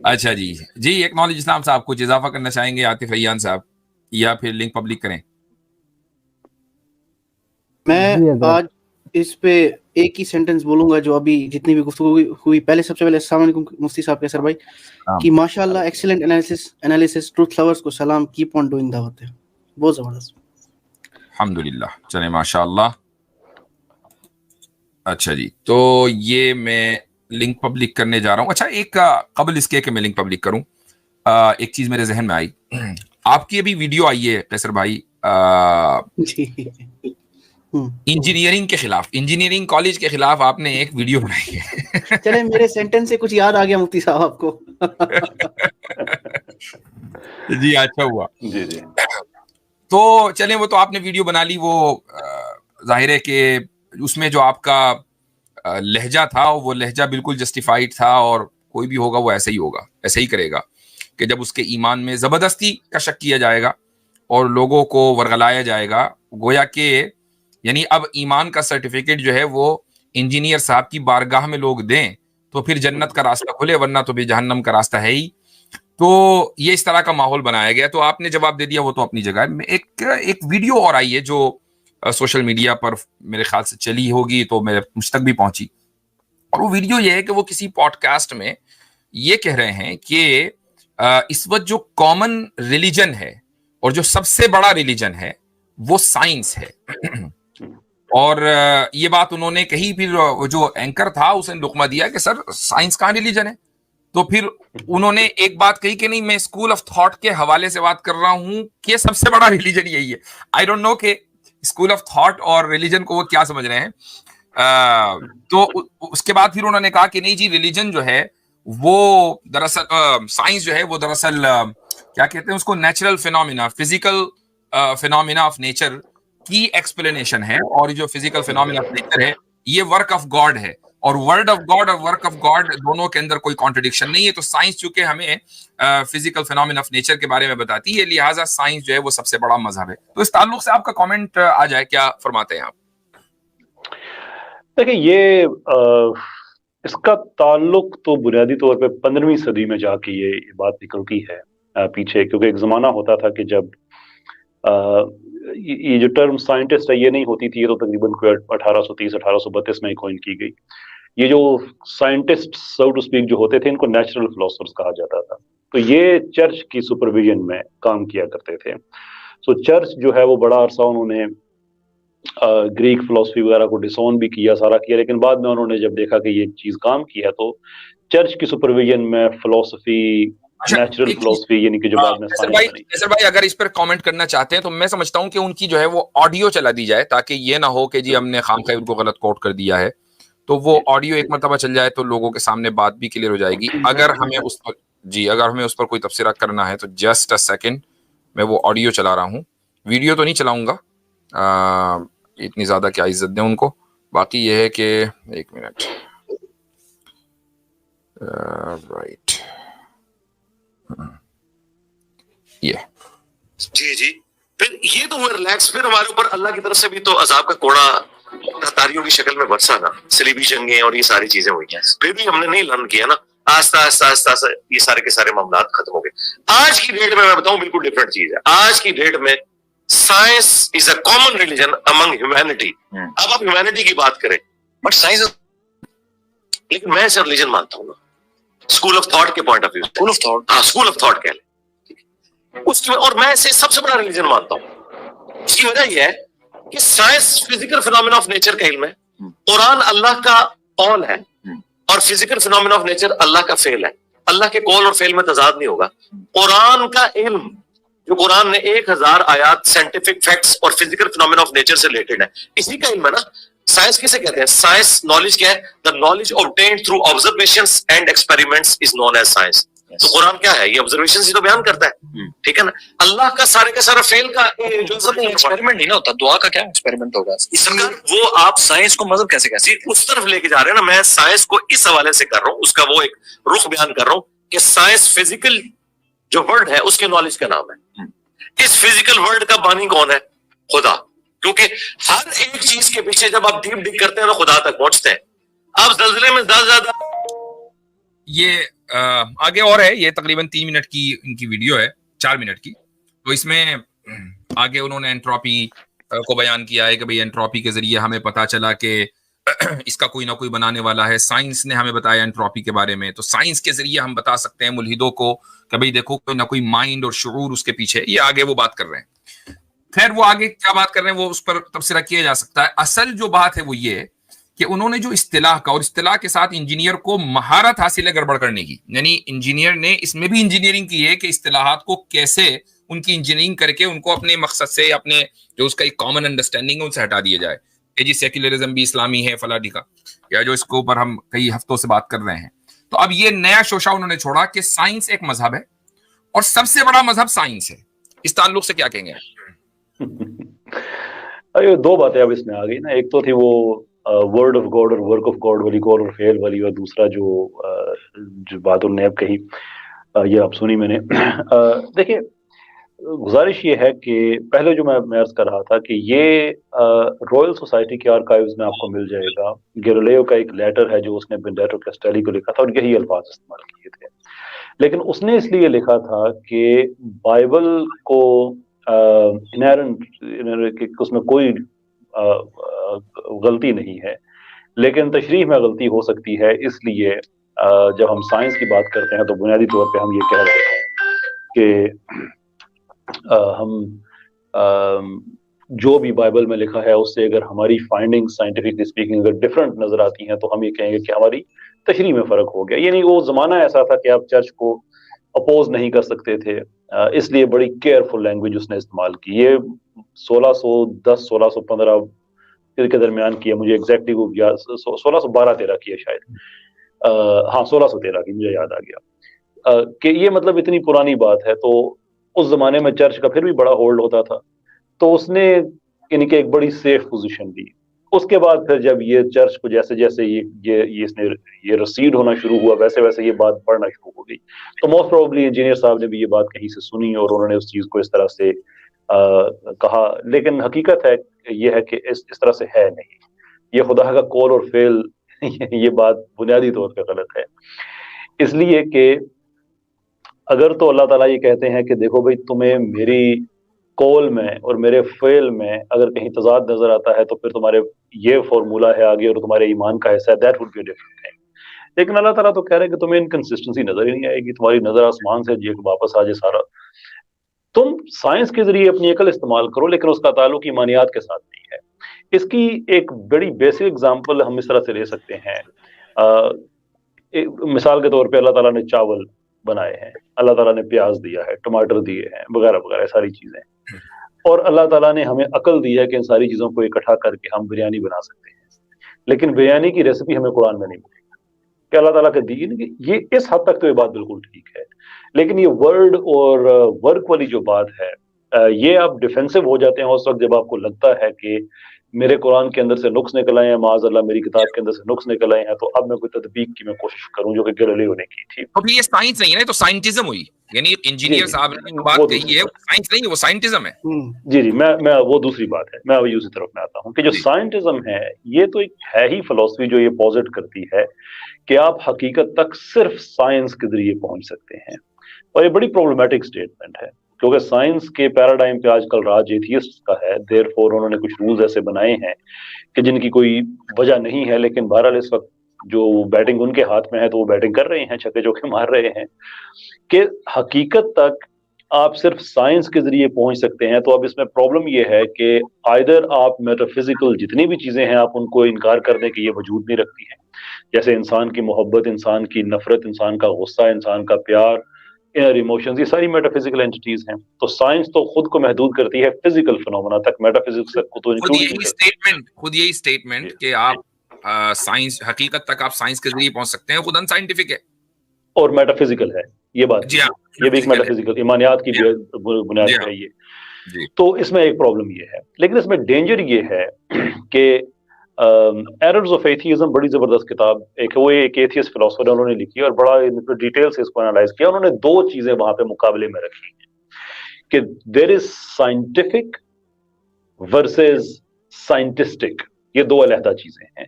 اچھا جی جی، ایک نالج اسلام صاحب کچھ اضافہ کرنا چاہیں گے عاطف ریان صاحب، یا پھر لنک پبلک کریں؟ میں آج اس پہ ایک ہی سینٹنس بولوں گا جو ابھی جتنی بھی گفتگو ہوئی. پہلے سب سے پہلے السلام علیکم مفتی صاحب کیسر بھائی، کہ ماشاء اللہ ایکسیلنٹ انالیسس، ٹروتھ لورز کو سلام، کیپ آن ڈوئنگ دعوت ہے، بہت زبردست. الحمدللہ، چلیں ماشاء اللہ. اچھا جی، تو یہ میں لنک پبلک کرنے جا رہا ہوں. اچھا، ایک قبل اس کے کہ میں لنک پبلک کروں، ایک چیز میرے ذہن میں آئی. آپ کی ابھی ویڈیو آئی ہے قیصر بھائی انجینئرنگ کے خلاف، انجینئرنگ کالج کے خلاف آپ نے ایک ویڈیو بنائی ہے. چلے میرے سینٹنس سے کچھ یاد آ گیا مفتی صاحب آپ کو. جی اچھا ہوا. جی جی، تو چلیں، وہ تو آپ نے ویڈیو بنا لی، وہ ظاہر ہے کہ اس میں جو آپ کا لہجہ تھا وہ لہجہ بالکل جسٹیفائڈ تھا، اور کوئی بھی ہوگا وہ ایسے ہی ہوگا، ایسے ہی کرے گا کہ جب اس کے ایمان میں زبردستی کا شک کیا جائے گا اور لوگوں کو ورغلایا جائے گا، گویا کہ یعنی اب ایمان کا سرٹیفکیٹ جو ہے وہ انجینئر صاحب کی بارگاہ میں لوگ دیں تو پھر جنت کا راستہ کھلے، ورنہ تو بھی جہنم کا راستہ ہے ہی. تو یہ اس طرح کا ماحول بنایا گیا. تو آپ نے جواب دے دیا، وہ تو اپنی جگہ ہے. ایک ویڈیو اور آئی ہے جو سوشل میڈیا پر میرے خیال سے چلی ہوگی، تو مجھ تک بھی پہنچی، اور وہ ویڈیو یہ ہے کہ وہ کسی پوڈ کاسٹ میں یہ کہہ رہے ہیں کہ اس وقت جو کامن ریلیجن ہے اور جو سب سے بڑا ریلیجن ہے وہ سائنس ہے. اور یہ بات انہوں نے کہی، پھر جو اینکر تھا اس نے لقمہ دیا کہ سر سائنس کہاں ریلیجن ہے. تو پھر انہوں نے ایک بات کہی کہ نہیں، میں اسکول آف تھاٹ کے حوالے سے بات کر رہا ہوں کہ سب سے بڑا ریلیجن یہی ہے. آئی ڈونٹ نو کہ اسکول آف تھاٹ اور ریلیجن کو وہ کیا سمجھ رہے ہیں. تو اس کے بعد پھر انہوں نے کہا کہ نہیں جی، ریلیجن جو ہے وہ دراصل سائنس جو ہے وہ دراصل کیا کہتے ہیں اس کو، natural phenomena, physical phenomena of nature کی ایکسپلینیشن ہے. اور جو فزیکل فینومینا آف نیچر ہے یہ ورک آف گاڈ ہے، اور ورڈ آف گاڈ اور ورک آف گاڈ دونوں کے اندر کوئی کانٹرڈکشن نہیں ہے. تو سائنس چونکہ ہمیں فزیکل فینومینا آف نیچر کے بارے میں بتاتی ہے، لہٰذا سائنس جو ہے وہ سب سے بڑا مذہب ہے. تو اس تعلق سے آپ کا کامنٹ آ جائے، کیا فرماتے ہیں آپ؟ دیکھیں، یہ اس کا تعلق تو بنیادی طور پہ 15ویں صدی میں جا کے یہ بات نکلتی ہے پیچھے، کیونکہ ایک زمانہ ہوتا تھا کہ جب یہ جو ٹرم سائنٹسٹ ہے یہ نہیں ہوتی تھی، یہ تو تقریباً 1830-1832 میں کوئن کی گئی. یہ جو سائنٹسٹ سو ٹو اسپیک جو ہوتے تھے ان کو نیچرل فلاسفرز کہا جاتا تھا. تو یہ چرچ کی سپرویژن میں کام کیا کرتے تھے. سو چرچ جو ہے وہ بڑا عرصہ انہوں نے گریک فلاسفی وغیرہ کو ڈسون بھی کیا، سارا کیا، لیکن بعد میں انہوں نے جب دیکھا کہ یہ چیز کام کی ہے تو چرچ کی سپرویژن میں فلاسفی، نیچرل فلاسفی، یعنی کہ جو بعد میں سائنس بنی. کیسر بھائی اگر اس پر کامنٹ کرنا چاہتے ہیں تو میں سمجھتا ہوں کہ ان کی جو ہے وہ آڈیو چلا دی جائے، تاکہ یہ نہ ہو کہ جی ہم نے خامخواہ ان کو غلط کوٹ کر دیا ہے. تو وہ آڈیو ایک مرتبہ چل جائے تو لوگوں کے سامنے بات بھی کلیئر ہو جائے گی. اگر ہمیں اس پر اگر ہمیں اس پر کوئی تبصرہ کرنا ہے تو جسٹ اے سیکنڈ، میں وہ آڈیو چلا رہا ہوں، ویڈیو تو نہیں چلاؤں گا، اتنی زیادہ کیا عزت دیں ان کو. باقی یہ ہے کہ ایک منٹ، رائٹ، جی پھر یہ تو ہوئے ریلیکس. پھر ہمارے اوپر اللہ کی طرف سے بھی تو عذاب کا کوڑا تاریوں کی شکل میں برسا نا، صلیبی جنگیں اور یہ ساری چیزیں ہوئی ہیں. پھر بھی ہم نے نہیں لرن کیا نا، آہستہ آہستہ یہ سارے کے سارے معاملات ختم ہو گئے. آج کی ڈیٹ میں بتاؤں بالکل ڈفرینٹ چیز ہے. آج کی ڈیٹ میں science is a common religion Umang humanity. اب آپ ہیومینٹی کی بات کریں بٹ سائنس، لیکن میں اسے ریلیجن مانتا ہوں نا، اسکول آف تھاٹ کے point of view, school of thought کہہ لیں اس کی، اور میں اسے سب سے بڑا ریلیجن مانتا ہوں. اس کی وجہ یہ ہے کہ science physical phenomena of nature کا علم ہے، قرآن اللہ کا قول ہے، اور فزیکل فینومینا آف نیچر اللہ کا فعل ہے. اللہ کے قول اور فعل میں تضاد نہیں ہوگا. قرآن کا علم جو قرآن نے 1000 آیات سائنٹیفک فیکٹس اور فزیکل فینومینا آف نیچر سے ریلیٹڈ ہے، اسی کا علم ہے نا. سائنس کسے کہتے ہیں؟ سائنس نالج کیا ہے؟ the knowledge obtained through observations and experiments is known as science. تو قرآن کیا ہے؟ یہ آبزرویشن ہی تو بیان کرتا ہے، ٹھیک ہے نا. اللہ کا سارے کا سارا فعل کا جو ایکسپیریمنٹ نہیں نا ہوتا، دعا کا کیا ایکسپیریمنٹ ہوگا؟ وہ آپ سائنس کو مذہب کیسے کہتے ہیں؟ اس طرف لے کے جا رہے ہیں نا. میں سائنس کو اس حوالے سے کر رہا ہوں، اس کا وہ ایک رخ بیان کر رہا ہوں کہ سائنس فزیکل جو ورلڈ ہے اس کے نالج کا نام ہے. اس فزیکل ورلڈ کا بانی کون ہے؟ خدا. کیونکہ ہر ایک چیز کے پیچھے جب آپ ڈیپ ڈگ کرتے ہیں تو خدا تک پہنچتے ہیں. آپ زلزلے میں زیادہ یہ آگے اور ہے, یہ تقریباً 3 منٹ کی ان کی ویڈیو ہے, 4 منٹ کی. تو اس میں آگے انہوں نے انٹروپی کو بیان کیا ہے کہ بھئی انٹروپی کے ذریعے ہمیں پتا چلا کہ اس کا کوئی نہ کوئی بنانے والا ہے. سائنس نے ہمیں بتایا انٹروپی کے بارے میں, تو سائنس کے ذریعے ہم بتا سکتے ہیں ملحدوں کو کہ بھئی دیکھو کوئی نہ کوئی مائنڈ اور شعور اس کے پیچھے. یہ آگے وہ بات کر رہے ہیں. خیر وہ آگے کیا بات کر رہے ہیں وہ اس پر تبصرہ کیا جا سکتا ہے. اصل جو بات ہے وہ یہ کہ انہوں نے جو اصطلاح کا, اور اصطلاح کے ساتھ انجینئر کو مہارت حاصل ہے گڑبڑ کرنے کی, یعنی انجینئر نے اس میں بھی انجینئرنگ کی ہے کہ اصطلاحات کو کیسے ان کی انجینئرنگ کر کے ان کو اپنے مقصد سے, اپنے جو اس کا ایک کامن انڈرسٹینڈنگ ہے ان سے ہٹا دیا جائے کہ جی سیکولرزم بھی اسلامی ہے فلاں کا, یا جو اس کے اوپر ہم کئی ہفتوں سے بات کر رہے ہیں. تو اب یہ نیا شوشہ انہوں نے چھوڑا کہ سائنس ایک مذہب ہے اور سب سے بڑا مذہب سائنس ہے. اس تعلق سے کیا کہیں گے؟ دو باتیں اب اس میں آ گئی نا. ایک تو تھی وہ ورڈ آف گاڈ اور ورک آف گاڈ والی, قول اور فعل والی, اور دوسرا جو بات انہوں نے اب کہی, یہ اب سنی میں نے. دیکھیں گزارش یہ ہے کہ پہلے جو میں عرض کر رہا تھا کہ یہ رائل سوسائٹی کے آرکائیوز میں آپ کو مل جائے گا. گیلیلیو کا ایک لیٹر ہے جو اس نے بینڈیٹو کیسٹیلی کو لکھا تھا, اور یہی الفاظ استعمال کیے تھے. لیکن اس نے اس لیے لکھا تھا کہ بائبل کو انہیرنٹ اس میں کوئی غلطی نہیں ہے, لیکن تشریح میں غلطی ہو سکتی ہے. اس لیے جب ہم سائنس کی بات کرتے ہیں تو بنیادی طور پہ ہم یہ کہہ رہے ہیں کہ ہم جو بھی بائبل میں لکھا ہے اس سے اگر ہماری فائنڈنگ سائنٹیفکلی اسپیکنگ اگر ڈفرینٹ نظر آتی ہیں تو ہم یہ کہیں گے کہ ہماری تشریح میں فرق ہو گیا. یعنی وہ زمانہ ایسا تھا کہ آپ چرچ کو اپوز نہیں کر سکتے تھے, اس لیے بڑی کیئرفل لینگویج اس نے استعمال کی. یہ 1610 1615 کے درمیان کیا, مجھے ایگزیکٹلی وہ 1612-13 کی ہے شاید, ہاں 1613 کی, مجھے یاد آ گیا کہ یہ مطلب اتنی پرانی بات ہے. تو اس زمانے میں چرچ کا پھر بھی بڑا ہولڈ ہوتا تھا, تو اس نے یعنی کہ ایک بڑی سیف پوزیشن دی. اس کے بعد پھر جب یہ چرچ کو جیسے جیسے یہ رسیڈ ہونا شروع ہوا ویسے ویسے یہ بات بڑھنا شروع ہو گئی. تو موسٹ پروبلی انجینئر صاحب نے بھی یہ بات کہیں سے سنی اور انہوں نے اس چیز کو اس طرح سے کہا, لیکن حقیقت ہے یہ ہے کہ اس طرح سے ہے نہیں. یہ خدا کا قول اور فعل, یہ بات بنیادی طور پہ غلط ہے. اس لیے کہ اگر تو اللہ تعالیٰ یہ کہتے ہیں کہ دیکھو بھائی تمہیں میری قول میں اور میرے فعل میں اگر کہیں تضاد نظر آتا ہے تو پھر تمہارے یہ فارمولہ ہے آگے اور تمہارے ایمان کا حصہ ہے, that would be different thing. لیکن اللہ تعالیٰ تو کہہ رہے ہیں کہ تمہیں انکنسسٹنسی نظر ہی نہیں آئے گی, تمہاری نظر آسمان سے جی واپس آ جائے سارا. تم سائنس کے ذریعے اپنی عقل استعمال کرو لیکن اس کا تعلق ایمانیات کے ساتھ نہیں ہے. اس کی ایک بڑی بیسک اگزامپل ہم اس طرح سے لے سکتے ہیں. مثال کے طور پہ اللہ تعالیٰ نے چاول بنائے ہیں, اللہ تعالیٰ نے پیاز دیا ہے, ٹماٹر دیے ہیں, وغیرہ وغیرہ ساری چیزیں, اور اللہ تعالیٰ نے ہمیں عقل دی ہے کہ ان ساری چیزوں کو اکٹھا کر کے ہم بریانی بنا سکتے ہیں. لیکن بریانی کی ریسیپی ہمیں قرآن میں نہیں ملے گی کہ اللہ تعالیٰ کے دی. یہ اس حد تک تو یہ بات بالکل ٹھیک ہے, لیکن یہ ورڈ اور ورک والی جو بات ہے یہ آپ ڈیفینسو ہو جاتے ہیں اس وقت جب آپ کو لگتا ہے کہ میرے قرآن کے اندر سے نقص نکل آئے ہیں, معاذ اللہ میری کتاب کے اندر سے نقص نکل آئے ہیں, تو اب میں کوئی تطبیق کی میں کوشش کروں جو کہ گیلیلیو نے کی تھی. اب یہ سائنس نہیں ہے, تو سائنٹزم ہوئی, یعنی انجینئر صاحب نے بات کہی ہے سائنس نہیں ہے, وہ سائنٹزم ہے. جی میں وہ دوسری بات ہے, میں ابھی اسی طرف میں آتا ہوں کہ جو سائنٹزم ہے یہ تو ایک ہے ہی فلسفی جو یہ پوزٹ کرتی ہے کہ آپ حقیقت تک صرف سائنس کے ذریعے پہنچ سکتے ہیں. اور یہ بڑی پرابلمٹک سٹیٹمنٹ ہے کیونکہ سائنس کے پیراڈائم پہ آج کل راج ایتھیسٹ کا ہے. دیر فور انہوں نے کچھ رولز ایسے بنائے ہیں کہ جن کی کوئی وجہ نہیں ہے, لیکن بہرحال اس وقت جو بیٹنگ ان کے ہاتھ میں ہے تو وہ بیٹنگ کر رہے ہیں, چھکے چوکے مار رہے ہیں کہ حقیقت تک آپ صرف سائنس کے ذریعے پہنچ سکتے ہیں. تو اب اس میں پرابلم یہ ہے کہ آئدر آپ میٹافزیکل جتنی بھی چیزیں ہیں آپ ان کو انکار کر دیں کہ یہ وجود نہیں رکھتی ہیں, جیسے انسان کی محبت, انسان کی نفرت, انسان کا غصہ, انسان کا پیار, انر ایموشنز, یہ ساری میٹافزیکل اینٹیز ہیں. تو سائنس تو خود کو محدود کرتی ہے فزیکل فنومنا تک, میٹافزکس کو تو خود یہی اسٹیٹمنٹ کہ آپ سائنس حقیقت تک آپ سائنس کے ذریعے پہنچ سکتے ہیں خود ان سائنٹیفک ہے اور میٹافزیکل ہے. یہ بات جی ہاں, یہ بھی ایک میٹافزیکل ایمانیات کی بنیاد ہے یہ. تو اس میں ایک پرابلم یہ ہے, لیکن اس میں ڈینجر یہ ہے کہ ایررز آف ایتھیزم بڑی زبردست کتاب وہ ایک ایتھیسٹ فلاسفر انہوں نے لکھی اور بڑا ڈیٹیل سے اس کو انالائز کیا. انہوں نے دو چیزیں وہاں پہ مقابلے میں رکھی ہیں کہ دیر از سائنٹیفک ورسز سائنٹسٹک, یہ دو علیحدہ چیزیں ہیں.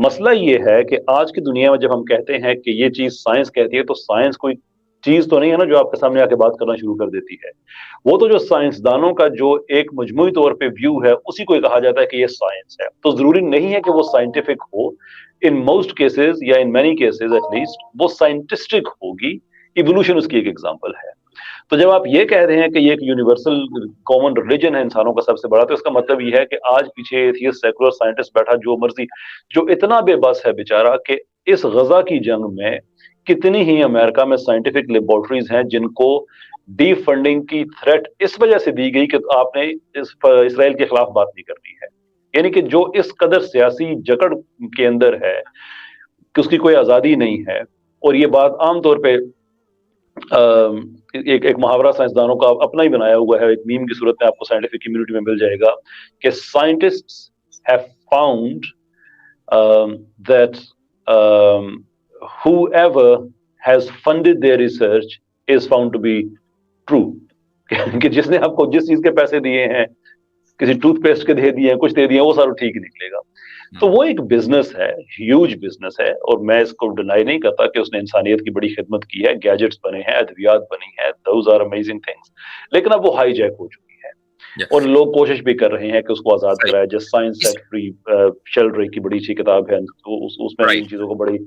مسئلہ یہ ہے کہ آج کی دنیا میں جب ہم کہتے ہیں کہ یہ چیز سائنس کہتی ہے تو سائنس کوئی چیز تو نہیں ہے نا جو آپ کے سامنے آ کے بات کرنا شروع کر دیتی ہے. وہ تو جو سائنسدانوں کا جو ایک مجموعی طور پہ ویو ہے اسی کو کہا جاتا ہے کہ یہ سائنس ہے. تو ضروری نہیں ہے کہ وہ سائنٹیفک ہو. ان موسٹ کیسز یا in many cases at least وہ سائنٹسٹک ہوگی. ایوولوشن اس کی ایک ایگزامپل ہے. تو جب آپ یہ کہہ رہے ہیں کہ یہ ایک یونیورسل کامن ریلیجن ہے انسانوں کا سب سے بڑا, تو اس کا مطلب یہ ہے کہ آج پیچھے ایتھیسٹ سیکولر سائنٹسٹ بیٹھا جو مرضی, جو اتنا بے بس ہے بیچارہ کہ اس غزہ کی جنگ میں کتنی ہی امریکہ میں سائنٹیفک لیبورٹریز ہیں جن کو ڈی فنڈنگ کی تھریٹ اس وجہ سے دی گئی کہ آپ نے اسرائیل کے خلاف بات نہیں کرنی ہے. یعنی کہ جو اس قدر سیاسی جکڑ کے اندر ہے کہ اس کی کوئی آزادی نہیں ہے. اور یہ بات عام طور پہ ایک محاورہ سائنسدانوں کا اپنا ہی بنایا ہوا ہے, ایک میم کی صورت میں آپ کو سائنٹیفک کمیونٹی میں مل جائے گا کہ scientists have found that whoever has funded their research is found to be true. کہ جس نے آپ کو جس چیز کے پیسے دیے ہیں, کسی ٹوتھ پیسٹ کے دے دیے ہیں, کچھ دے دیے ہیں, وہ سارا ٹھیک نکلے گا. تو وہ ایک بزنس ہے, ہیوج بزنس ہے, اور میں اس کو ڈینائی نہیں کرتا کہ اس نے انسانیت کی بڑی خدمت کی ہے, گیجٹس بنے ہیں, ادویات بنی ہیں, دوز آر امیزنگ تھنگس, لیکن اب وہ ہائی جیک ہو چکی ہے اور لوگ کوشش بھی کر رہے ہیں کہ اس کو آزاد کرائے. جس سائنس سیٹ فری چلڈرن کی بڑی اچھی کتاب ہے, اس میں ان چیزوں کو بڑی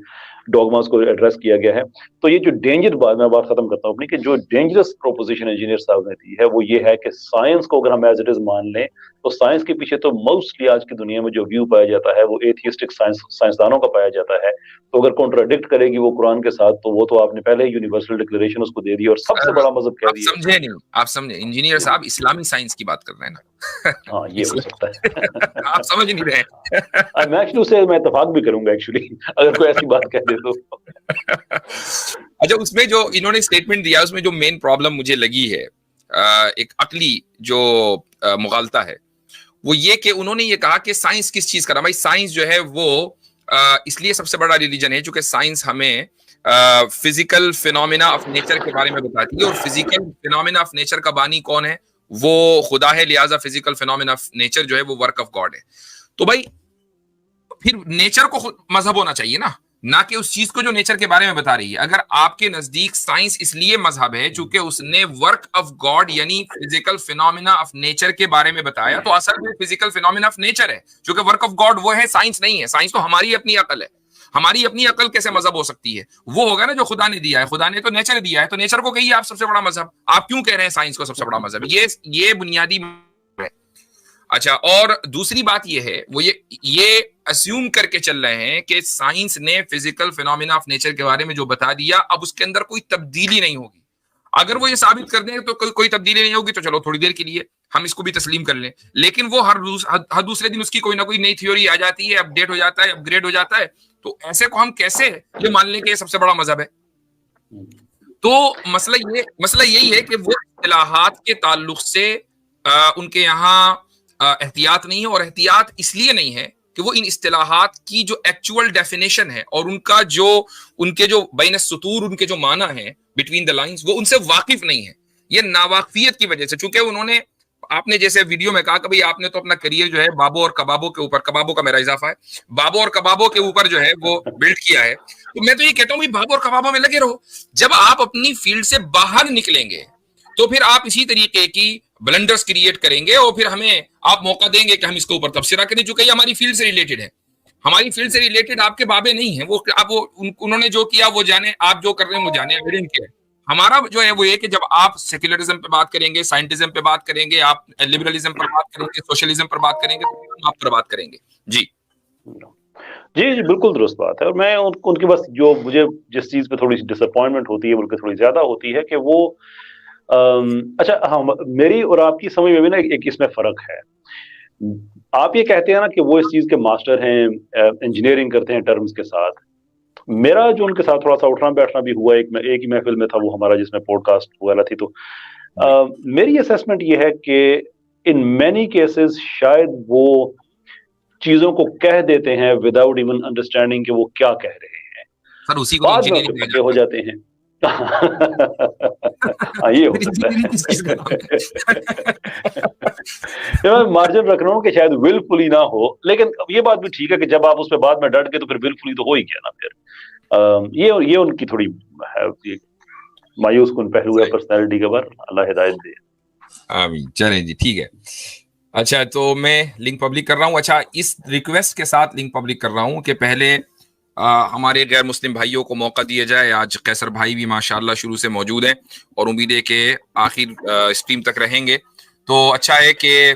ڈوگماز کو ایڈریس کیا گیا ہے. تو یہ جو ڈینجر بات, میں بات ختم کرتا ہوں اپنی, کہ جو ڈینجرس پروپوزیشن انجینئر صاحب نے دی ہے وہ یہ ہے کہ سائنس کو اگر ہم ایز اٹ از مان لیں تو سائنس کے پیچھے تو موسٹلی آج کی دنیا میں جو ویو پایا جاتا ہے وہ ایتھیسٹک سائنسدانوں کا پایا جاتا ہے. تو اگر کنٹراڈکٹ کرے گی وہ قرآن کے ساتھ تو وہ تو آپ نے پہلے ہی یونیورسل ڈکلیریشن اس کو دے دی اور سب سے بڑا مذہب کہہ دیا. سمجھے نہیں, آپ سمجھے انجینئر صاحب اسلامی سائنس کی بات کر رہے ہیں نا. ہاں یہ ہو سکتا ہے, آپ سمجھ نہیں رہے. میں ایکچولی اسے میں اتفاق بھی کروں گا ایکچولی اگر کوئی ایسی بات کہہ دے تو. اچھا, اس میں جو انہوں نے اسٹیٹمنٹ دیا اس میں جو مین پرابلم مجھے لگی ہے, ایک عقلی جو مغالطہ ہے, وہ یہ کہ انہوں نے یہ کہا کہ سائنس کس چیز کا رہا. بھائی سائنس جو ہے وہ اس لیے سب سے بڑا ریلیجن ہے چونکہ سائنس ہمیں فزیکل فینومینا آف نیچر کے بارے میں بتاتی ہے, اور فزیکل فینومینا آف نیچر کا بانی کون ہے؟ وہ خدا ہے. لہٰذا فزیکل فینومینا آف نیچر جو ہے وہ ورک آف گاڈ ہے. تو بھائی پھر نیچر کو مذہب ہونا چاہیے نا, نہ کہ اس چیز کو جو نیچر کے بارے میں بتا رہی ہے. اگر آپ کے نزدیک سائنس اس لیے مذہب ہے چونکہ اس نے ورک آف گاڈ یعنی فزیکل فینومینا آف نیچر کے بارے میں بتایا, تو اصل میں فزیکل فینومینا آف نیچر ہے, چونکہ ورک آف گاڈ وہ ہے, سائنس نہیں ہے. سائنس تو ہماری اپنی عقل ہے. ہماری اپنی عقل کیسے مذہب ہو سکتی ہے؟ وہ ہوگا نا جو خدا نے دیا ہے. خدا نے تو نیچر دیا ہے, تو نیچر کو کہیے آپ سب سے بڑا مذہب. آپ کیوں کہہ رہے ہیں سائنس کو سب سے بڑا مذہب؟ یہ بنیادی ہے. اچھا, اور دوسری بات یہ ہے, وہ یہ اسیوم کر کے چل رہے ہیں کہ سائنس نے فزیکل فینومینا آف نیچر کے بارے میں جو بتا دیا اب اس کے اندر کوئی تبدیلی نہیں ہوگی. اگر وہ یہ ثابت کر دیں تو کوئی تبدیلی نہیں ہوگی تو چلو تھوڑی دیر کے لیے ہم اس کو بھی تسلیم کر لیں, لیکن وہ ہر دوسرے دن اس کی کوئی نہ کوئی نئی تھیوری آ جاتی ہے, اپڈیٹ ہو جاتا ہے, اپ گریڈ ہو جاتا ہے. تو ایسے کو ہم کیسے یہ مان لیں کہ یہ سب سے بڑا مذہب ہے؟ تو مسئلہ یہی ہے کہ وہ اصطلاحات کے تعلق سے ان کے یہاں احتیاط نہیں ہے, اور احتیاط اس لیے نہیں ہے کہ وہ ان اصطلاحات کی جو ایکچوئل ڈیفینیشن ہے اور ان کے جو بین السطور ان کے جو معنی ہیں بٹوین دا لائنز وہ ان سے واقف نہیں ہے. یہ ناواقفیت کی وجہ سے, چونکہ انہوں نے, آپ نے جیسے ویڈیو میں کہا کہ بھئی آپ نے تو اپنا کریئر جو ہے بابوں اور کبابوں کے اوپر, کبابوں کا میرا اضافہ ہے, بابوں اور کبابوں کے اوپر جو ہے وہ بلڈ کیا ہے. تو میں تو یہ کہتا ہوں بھئی بابوں اور کبابوں میں لگے رہو. جب آپ اپنی فیلڈ سے باہر نکلیں گے تو پھر آپ اسی طریقے کی بلنڈرز کریٹ کریں گے اور پھر ہمیں آپ موقع دیں گے کہ ہم اس کے اوپر تبصرہ کریں, چونکہ یہ ہماری فیلڈ سے ریلیٹڈ ہے. ہماری فیلڈ سے ریلیٹڈ آپ کے بابے نہیں ہیں, وہ انہوں نے جو کیا وہ جانے, آپ جو کر رہے ہیں وہ جانے. ہمارا جو ہے وہ یہ کہ جب آپ سیکولرزم پہ بات کریں گے, سائنٹزم پہ بات کریں گے, آپ لبرلزم پر بات کریں گے, سوشلزم پر بات کریں گے, تو ہم آپ پر بات کریں گے. جی جی بالکل درست بات ہے. اور میں ان کی بس جو مجھے جس چیز پہ تھوڑی سی ڈس اپوائنٹمنٹ ہوتی ہے بلکہ تھوڑی زیادہ ہوتی ہے کہ وہ اچھا ہاں میری اور آپ کی سمجھ میں بھی نا ایک اس میں فرق ہے. آپ یہ کہتے ہیں نا کہ وہ اس چیز کے ماسٹر ہیں, انجینئرنگ کرتے ہیں ٹرمز کے ساتھ. میرا جو ان کے ساتھ تھوڑا سا اٹھنا بیٹھنا بھی ہوا, ایک ہی محفل میں تھا وہ ہمارا جس میں پوڈ کاسٹ وغیرہ تھی, تو میری اسیسمنٹ یہ ہے کہ ان مینی کیسز شاید وہ چیزوں کو کہہ دیتے ہیں وداؤٹ ایون انڈرسٹینڈنگ کہ وہ کیا کہہ رہے ہیں. سر اسی کو بعد میں پکے ہو جاتے ہیں. یہ مارجن رکھ رہا ہوں کہ شاید ولفلی نہ ہو، لیکن یہ بات بھی ٹھیک ہے کہ جب آپ اس پہ بعد میں ڈٹ گئے تو پھر ولفلی تو ہو ہی گیا نا پھر. یہ ان کی تھوڑی مایوس کن پہلو ہے پرسنالٹی کا، بار اللہ ہدایت دے. آمین. چلیں جی ٹھیک ہے. اچھا تو میں لنک پبلک کر رہا ہوں. اچھا اس ریکویسٹ کے ساتھ لنک پبلک کر رہا ہوں کہ پہلے ہمارے غیر مسلم بھائیوں کو موقع دیا جائے. آج قیصر بھائی بھی ماشاءاللہ شروع سے موجود ہیں اور امید ہے کہ آخر اسٹریم تک رہیں گے. تو اچھا ہے کہ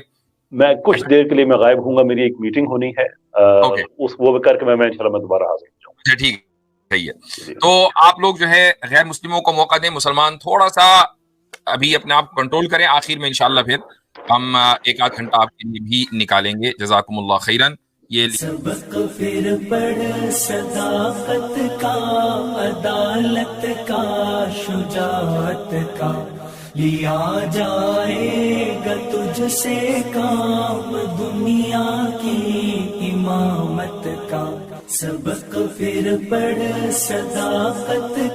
میں کچھ دیر کے لیے میں غائب ہوں گا، میری ایک میٹنگ ہونی ہے، وہ کر کے میں انشاءاللہ میں دوبارہ حاضر ہوں. اچھا ٹھیک ہے. تو آپ لوگ جو ہے غیر مسلموں کو موقع دیں. مسلمان تھوڑا سا ابھی اپنے آپ کنٹرول کریں. آخر میں انشاءاللہ پھر ہم ایک آدھ گھنٹہ آپ کے لیے بھی نکالیں گے. جزاکم اللہ خیرن. یہ سبق پھر پڑھ صداقت کا، عدالت کا، شجاعت کا، لیا جائے گا تجھ سے کام دنیا کی امامت کا. سبق پھر پڑھ صداقت